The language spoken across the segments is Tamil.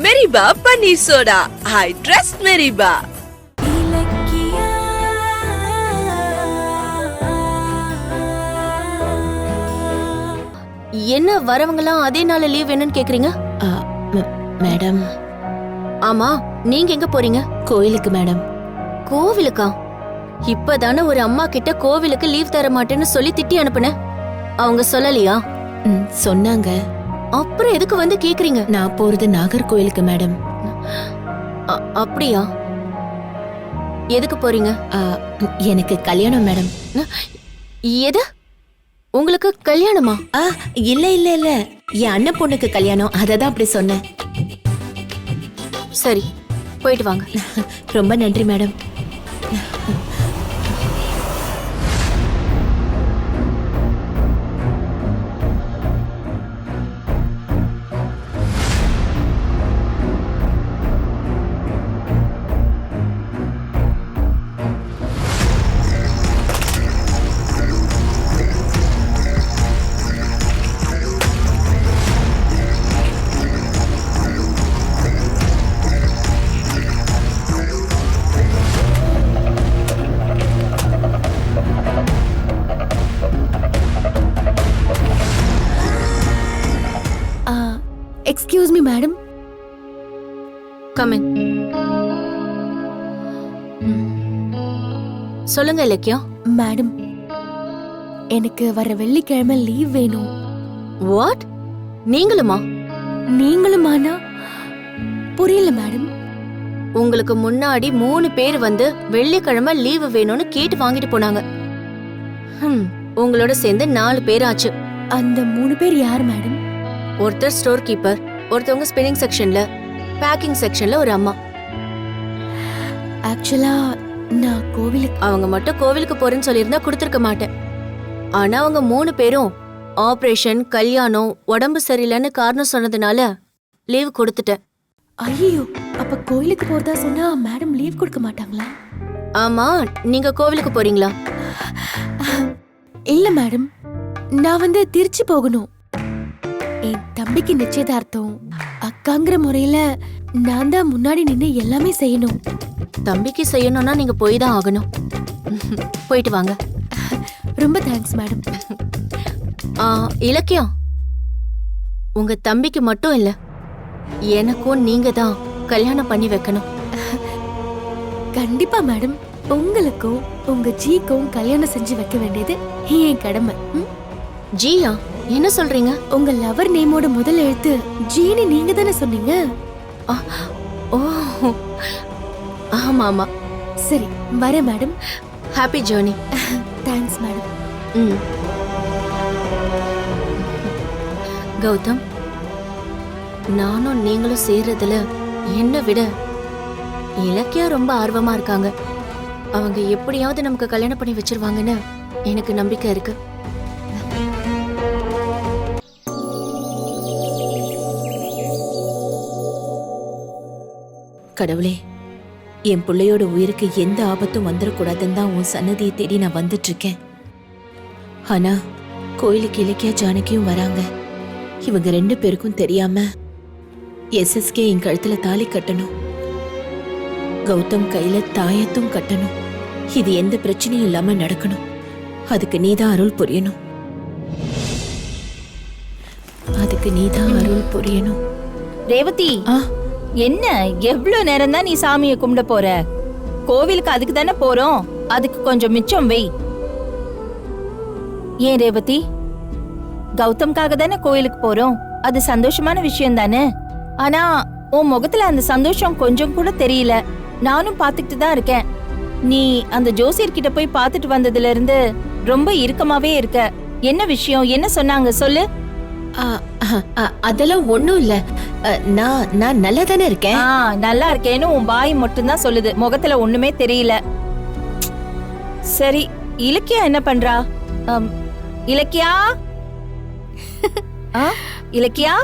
மெரிபா பன்னீர் சோடா. I trust மெரிபா. என்ன வரவங்கலாம் அதே நாள் லீவ் வேணும்னு கேக்குறீங்க? மேடம். ஆமா, நீங்க எங்க போறீங்க? கோயிலுக்கு மேடம். கோவிலுக்கா? இப்பதானே ஒரு அம்மா கிட்ட கோவிலுக்கு லீவ் தர மாட்டேன்னு சொல்லி திட்டி அனுப்புன. அவங்க சொல்லலையா? சொன்னாங்க. அப்புறம் எதுக்கு வந்து கேக்குறீங்க? நான் போறது நாகர்கோயிலுக்கு மேடம். அப்படியா? எதுக்கு போறீங்க? எனக்கு கல்யாணம் மேடம். எது? உங்களுக்கு கல்யாணமா? இல்ல இல்ல இல்ல, என் அண்ணன் பொண்ணுக்கு கல்யாணம், அததான் அப்படி சொன்னேன். சரி, போயிட்டு வாங்க. ரொம்ப நன்றி madam. Excuse me madam. Come in. சொல்லுங்க இலக்கியா. மேடம், எனக்கு வர வெள்ளிக்கிழமை லீவ் வேணும். வாட்? நீங்களுமா? நீங்களுமானா புரியல மேடம். உங்களுக்கு முன்னாடி 3 பேர் வந்து வெள்ளிக்கிழமை லீவு வேணும்னு கேட்டு வாங்கிட்டு போனாங்க. உங்களோட சேர்ந்து 4 பேர் ஆச்சு. அந்த 3 பேர் யார் மேடம்? ஒருத்தர் ஸ்டோர் கீப்பர், ஒருத்தவங்க ஸ்பின்னிங் செக்ஷன்ல, பேக்கிங் செக்ஷன்ல ஒரு அம்மா. ஆக்சுவலா நான் கோவிலுக்கு. அவங்க மட்டும் கோவிலுக்கு போறேன்னு சொல்லியிருந்தா கொடுத்துருக்க மாட்டேன். ஆனா அவங்க 3 பேரும் ஆபரேஷன், கல்யாணம், உடம்பு சரியில்லைன்னு காரணம் சொன்னதுனால லீவ் கொடுத்துட்டேன். ஐயோ, அப்ப கோவிலுக்கு போறதா சொன்னா மேடம் லீவ் கொடுக்க மாட்டாங்களா? ஆமா, நீங்க கோவிலுக்கு போறீங்களா? இல்ல மேடம், நான் வந்து திருச்சி போகணும். என் தம்பிக்கு நிச்சயதார்த்தம். அக்காங்கிற முறையில நான் தான் முன்னாடி நின்று எல்லாமே செய்யணும். தம்பிக்கு செய்யணும்னா நீங்க போய் தான் ஆகணும். போயிட்டு வாங்க. ரொம்ப தேங்க்ஸ் மேடம். இலக்கியம், உங்க தம்பிக்கு மட்டும் இல்ல, எனக்கும் நீங்க தான் கல்யாணம் பண்ணி வைக்கணும். கண்டிப்பா மேடம். உங்களுக்கும் உங்க ஜிக்கும் கல்யாணம் செஞ்சு வைக்க வேண்டியது என் கடமை. ஜியா? என்ன சொல்றீங்க? உங்க லவர் நேமோட முதல் எழுத்து ஜீனி நீங்க தானே சொன்னீங்க? ஓ, ஆமா ஆமா. சரி, வரேன் madam. Happy journey. Thanks madam. Gautam, நானும் நீங்களும் சேர்றதுல என்ன விட இலக்கியா ரொம்ப ஆர்வமா இருக்காங்க. அவங்க எப்படியாவது நமக்கு கல்யாணம் பண்ணி வச்சிருவாங்கன்னு எனக்கு நம்பிக்கை இருக்கு. கடவுளே, என் பிள்ளையோட உயிருக்கு எந்த ஆபத்தும் வந்துடக்கூடாதுன்னு தான் உன் சன்னதியை தேடி நான் வந்துட்டு இருக்கேன். ஆனா கோயிலுக்கு இலக்கியா ஜானகியும் வராங்க. இவங்க 2 பேருக்கும் தெரியாம SSK என் கழுத்துல தாலி கட்டணும், கௌதம் கையில தாயத்தும் கட்டணும். இது எந்த பிரச்சனையும் இல்லாம நடக்கணும். அதுக்கு நீதான் அருள் புரியணும். அதுக்கு நீதான் அருள் புரியணும். ரேவதி, என்ன எவ்வளவு நேரம் தான் நீ சாமியை கும்பிட போற? கோவிலுக்கு அதுக்கு தானே போறோம், அதுக்கு கொஞ்சம் மிச்சம் வை. ஏன் ரேவதி, கௌதம்காக தானே கோயிலுக்கு போறோம், அது சந்தோஷமான விஷயம் தானே. ஆனா உன் முகத்துல அந்த சந்தோஷம் கொஞ்சம் கூட தெரியல. நானும் பாத்துக்கிட்டு தான் இருக்கேன். நீ அந்த ஜோசியர்கிட்ட போய் பாத்துட்டு வந்ததுல இருந்து ரொம்ப இறுக்கமாவே இருக்க. என்ன விஷயம்? என்ன சொன்னாங்க சொல்லு. அதெல்லாம் ஒண்ணும் இல்ல. நான் நல்லா தானே இருக்கேன். நல்லா இருக்கேன்னு உன் பாய் மட்டும் தான் சொல்லுது, முகத்துல ஒண்ணுமே தெரியல. சரி, இலக்கியா என்ன பண்றா? இலக்கியா, இலக்கியா,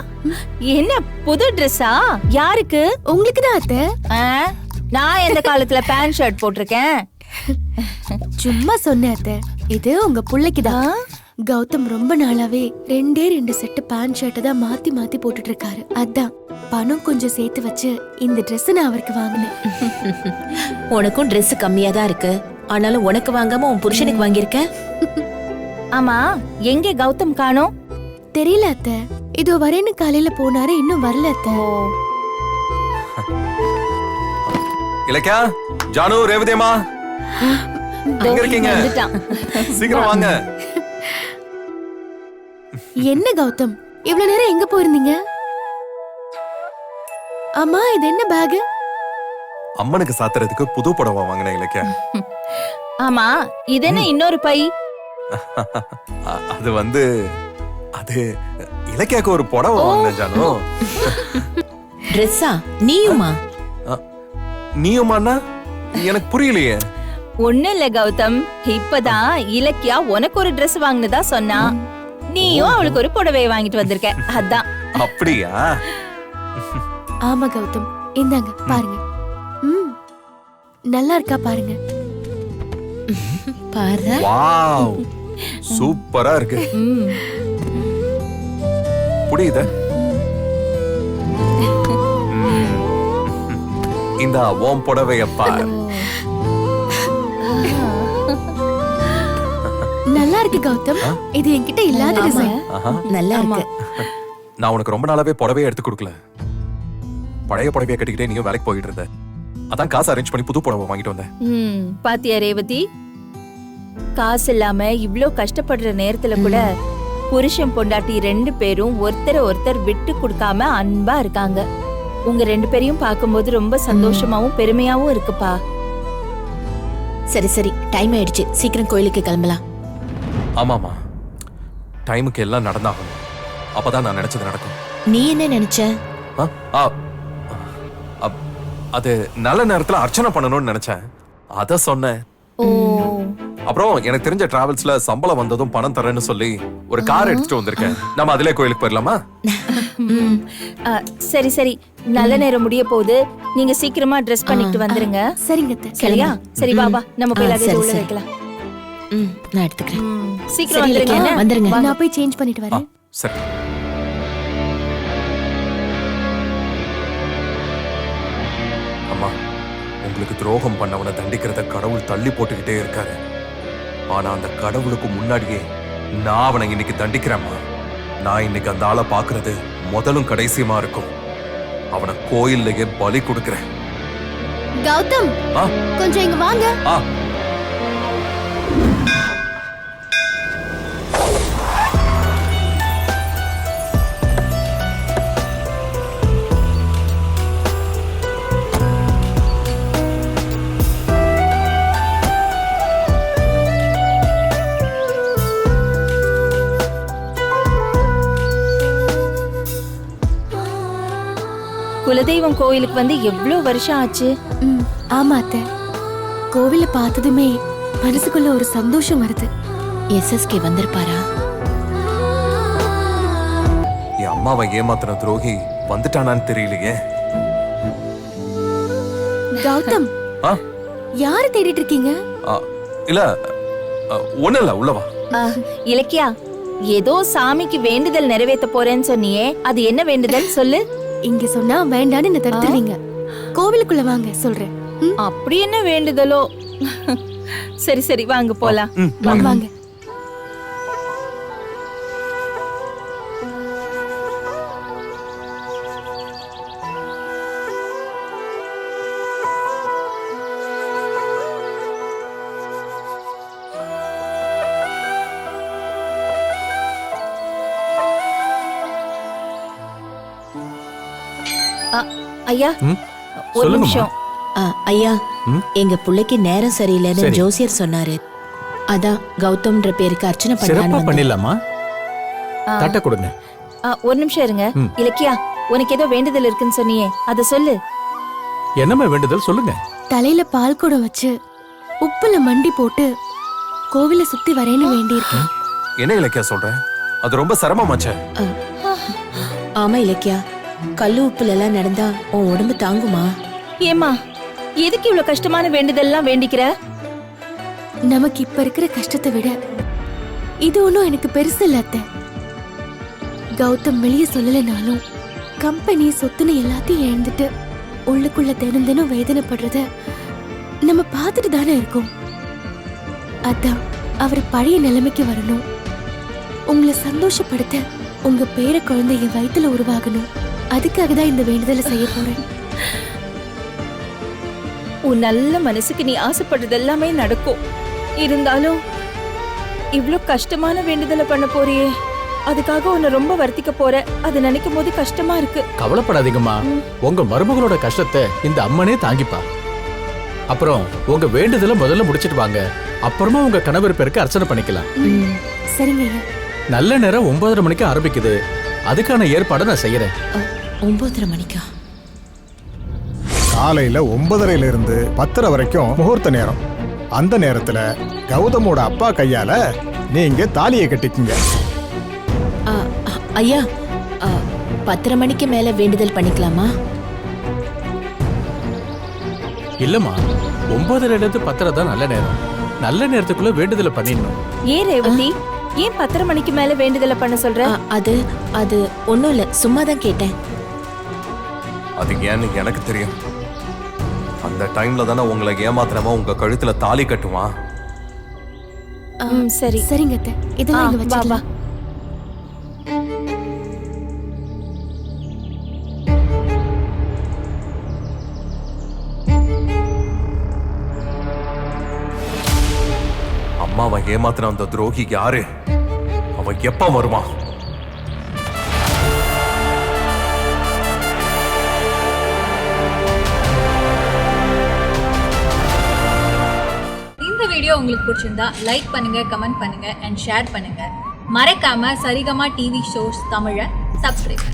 என்ன புது ட்ரெஸ்ஸா? யாருக்கு? உங்களுக்கு தான் அத்தை. நான் எந்த காலத்துல பேண்ட் ஷர்ட் போட்டிருக்கேன்? சும்மா சொன்னேன் அத்தை, இது உங்க புள்ளைக்குதான். கௌதம் ரொம்ப நாளாவே ரெண்டு செட்டு பேண்ட் ஷர்ட்டை தான் மாத்தி மாத்தி போட்டுட்டு இருக்காரு. அதான் பணம் கொஞ்சம் சேர்த்து வச்சு இந்த Dress நான் அவருக்கு வாங்கினேன். உனக்கும் Dress கம்மியா தான் இருக்கு, ஆனாலும் உனக்கு வாங்காம உன் புருஷனுக்கு வாங்கியிருக்க. ஆமா, எங்கே கௌதம் காணோம்? தெரியல அத்தை, இதோ வரேன்னு காலையில போனாரு, இன்னும் வரல அத்தை. இலக்கியா, ஜானு, ரேவதியம்மா, எங்க இருக்கீங்க? வந்துட்டான். சீக்கிரம் வாங்க. என்ன கௌதம், இவ்வளவு நேரம் எங்க போயிருந்தீங்க? அம்மா, இது என்ன பேக்? அம்மனுக்கு சாத்துறதுக்கு புது புடவை வாங்கினேன் இலக்கியா. ஆமா, இது என்ன இன்னொரு பை? அது வந்து அது இலக்கியாக்கு ஒரு புடவை வாங்கினேன் ஜானு. ட்ரெஸ்ஸா? நீயுமா? நீயுமாண்ணா? எனக்கு புரியலையே. ஒண்ணும் இல்ல கௌதம், இப்பதான் இலக்கியா உனக்கு ஒரு Dress வாங்கினதா சொன்னா. நீயும் அவளுக்கு ஒரு புடவை வாங்கிட்டு வந்திருக்க, அதான். அப்படியா? ஆமா கௌதம், இந்தாங்க பாருங்க. நல்லா இருக்கா பாருங்க. பாரு. வாவ், சூப்பரா இருக்கு. புரியுதா? இந்த ஓம் புடவைய பாரு. நல்லா இருக்கு கௌதம், இது என்கிட்ட இல்லாத டிசைன். நல்லா இருக்கு. நான் உனக்கு ரொம்ப நாளாவே புடவையே எடுத்து கொடுக்கல. பழைய புடவைய கட்டிக்கிட்டே நீயும் வேலைக்கு போயிட்டு இருந்த. அதான் காசு அரேஞ்ச் பண்ணி புது புடவை வாங்கிட்டு வந்தேன். பாத்தியா ரேவதி, காசு இல்லாம இவ்ளோ கஷ்டப்படுற நேரத்துல கூட புருஷன் பொண்டாட்டி 2 பேரும் ஒருத்தர் விட்டு கொடுக்காம அன்பா இருக்காங்க. உங்க 2 பேரையும் பார்க்கும்போது ரொம்ப சந்தோஷமாவும் பெருமையாவும் இருக்குப்பா. சரி சரி, டைம் ஆயிடுச்சு, சீக்கிரம் கோயிலுக்கு கிளம்பலாம். ஆமாமா, டைமுக்கு எல்லாம் நடந்தாகணும். அப்பதான் நான் நினைச்சது நடக்கும். நீ என்ன நினைச்ச? அது நல்ல நேரத்துல அர்ச்சனை பண்ணணும்னு நினைச்சேன், அத சொன்னேன். ஓ, அப்புறம் எனக்கு தெரிஞ்ச டிராவல்ஸ்ல சம்பளம் வந்ததும் பணம் தரேன்னு சொல்லி ஒரு கார் எடுத்துட்டு வந்திருக்கேன். நம்ம அதிலே கோயிலுக்கு போயிடலாமா? சரி சரி, நல்ல நேரம் முடிய போகுது, நீங்க சீக்கிரமா ட்ரெஸ் பண்ணிட்டு வந்துருங்க. சரிங்க அத்தை. சரியா? சரி பாபா, நம்ம போய் லகேஜ் சரி, உள்ள சரி. வைக்கலாம். நான் எடுத்துக்கிறேன். சீக்கிரம் சரி, வந்துருங்க. இலக்கியா, வந்துருங்க. நான் போய் சேஞ்ச் பண்ணிட்டு வரேன். சரி. அம்மா, உங்களுக்கு துரோகம் பண்ணவனை தண்டிக்கிறத கடவுள் தள்ளி போட்டுக்கிட்டே இருக்காரு. ஆனா அந்த கடவுளுக்கு முன்னாடியே நான் அவனை இன்னைக்கு தண்டிக்கிறேம்மா. நான் இன்னைக்கு அந்த ஆளை பாக்குறது முதலும் கடைசியுமா இருக்கும். அவனை கோயில்லையே பலி கொடுக்கிறேன். கௌதம், ஆ, கொஞ்சம் இங்க வாங்க. ஆ. குலதெய்வம் கோயிலுக்கு வந்து எவ்வளவு வருஷம் ஆச்சு? ஆமா அத்தை, கோவில பார்த்ததுமே மனசுக்குள்ள ஒரு சந்தோஷம் வருது. எஸ்எஸ்கே வந்திருப்பாரா? என் அம்மாவை ஏமாத்தின துரோகி வந்துட்டானான்னு தெரியலையே. கௌதம், ஆ, யாரு தேடிட்டு இருக்கீங்க? ஆ, இல்ல, ஒண்ணு இல்ல, உள்ளவா. இலக்கியா, ஏதோ சாமிக்கு வேண்டுதல் நிறைவேற்ற போறேன்னு சொன்னியே, அது என்ன வேண்டுதல் சொல்லு? இங்க சொன்னா வேண்டான்னு என்ன தடுத்துருவீங்க. கோவிலுக்குள்ள வாங்க, சொல்றேன். அப்படி என்ன வேண்டுதலோ? சரி சரி, வாங்க போலாம். வாங்க. ஐயா, ஒரு நிமிஷம். ஐயா, எங்க புள்ளைக்கு நேரம் சரியில்லைன்னு ஜோசியர் சொன்னாரு. அதான் கௌதம்ன்ற பேருக்கு அர்ச்சனை சிறப்பா பண்ணலாம்னு பண்ணிடலாமா? தட்ட கொடுங்க. ஒரு நிமிஷம் இருங்க. இலக்கியா, உனக்கு ஏதோ வேண்டுதல் இருக்குன்னு சொன்னியே, அத சொல்லு. என்னமா வேண்டுதல் சொல்லுங்க. தலையில பால் குடம் வச்சு உப்புல மண்டி போட்டு கோவில சுத்தி வரேன்னு வேண்டி இருக்கேன். என்ன இலக்கியா சொல்ற? அது ரொம்ப சிரமமாச்சே. ஆமா இலக்கியா, கல்லு உப்புல எல்லாம் நடந்தா உன் உடம்பு தாங்குமா? ஏமா, எதுக்கு இவ்வளவு கஷ்டமான வேண்டுதல் எல்லாம் வேண்டிக்கிற? நமக்கு இப்ப இருக்கிற கஷ்டத்தை விட இது ஒன்றும் எனக்கு பெருசு இல்ல அத்தை. கௌதம் வெளியே சொல்லலைனாலும் கம்பெனி சொத்துன்னு எல்லாத்தையும் இழந்துட்டு உள்ளுக்குள்ள தினம் தினம் வேதனைப்படுறத நம்ம பார்த்துட்டு தானே இருக்கோம். அதான் அவர் பழைய நிலைமைக்கு வரணும், உங்களை சந்தோஷப்படுத்த உங்க பேர குழந்தை என் வயித்துல உருவாகணும். அதுக்காக தான் இந்த வேண்டுதலை செய்ய போறேன். உன் நல்ல மனசுக்கு நீ ஆசைப்படுறது எல்லாமே நடக்கும். இருந்தாலும் இவ்ளோ கஷ்டமான வேண்டுதலை பண்ண போறியே, அதுக்காக உன்னை ரொம்ப வருத்திக்க போற. அதை நினைக்கும் போது கஷ்டமா இருக்கு. கவலைப்படாதீங்கம்மா, உங்க மருமகளோட கஷ்டத்தை இந்த அம்மனே தாங்கிப்பா. அப்புறம் உங்க வேண்டுதலை முதல்ல முடிச்சிட்டு வாங்க, அப்புறமா உங்க கணவர் பேருக்கு அர்ச்சனை பண்ணிக்கலாம். சரிங்க ஐயா. நல்ல நேரம் 9:30 மணிக்கு ஆரம்பிக்குது, அதுக்கான ஏற்பாடை நான் செய்யறேன். 9:30 மணிக்கா? காலையில 9:30 இருந்து 10:30 வரைக்கும் முகூர்த்த நேரம். அந்த நேரத்துல கௌதமோட அப்பா கையால நீங்க தாலியை கட்டிக்குங்க. ஐயா, 10:30 மணிக்கு மேல வேண்டுதல் பண்ணிக்கலாமா? இல்லம்மா, 9:30 10:30 தான் நல்ல நேரம். நல்ல நேரத்துக்குள்ள வேண்டுதலை பண்ணிடணும். ஏன் ரேவதி, ஏன் 10:30 மணிக்கு மேல வேண்டுதலை பண்ண சொல்ற? அது ஒண்ணும் இல்ல, சும்மா தான் கேட்டேன். அது ஏன்னு எனக்கு தெரியும். அந்த டைம்ல தானே உங்களை ஏமாத்திரமா உங்க கழுத்துல தாலி கட்டுவான். சரி சரிங்க அத்தை, இதெல்லாம் இங்க வா வா. வச்சிடலாம். அம்மாவை ஏமாத்தின அந்த துரோகி யாரு? அவன் எப்ப வருவான்? இந்த வீடியோ உங்களுக்கு பிடிச்சிருந்தா லைக் பண்ணுங்க, கமெண்ட் பண்ணுங்க அண்ட் ஷேர் பண்ணுங்க. மறக்காம சரிகமா டிவி ஷோஸ் தமிழை சப்ஸ்கிரைப் பண்ணுங்க.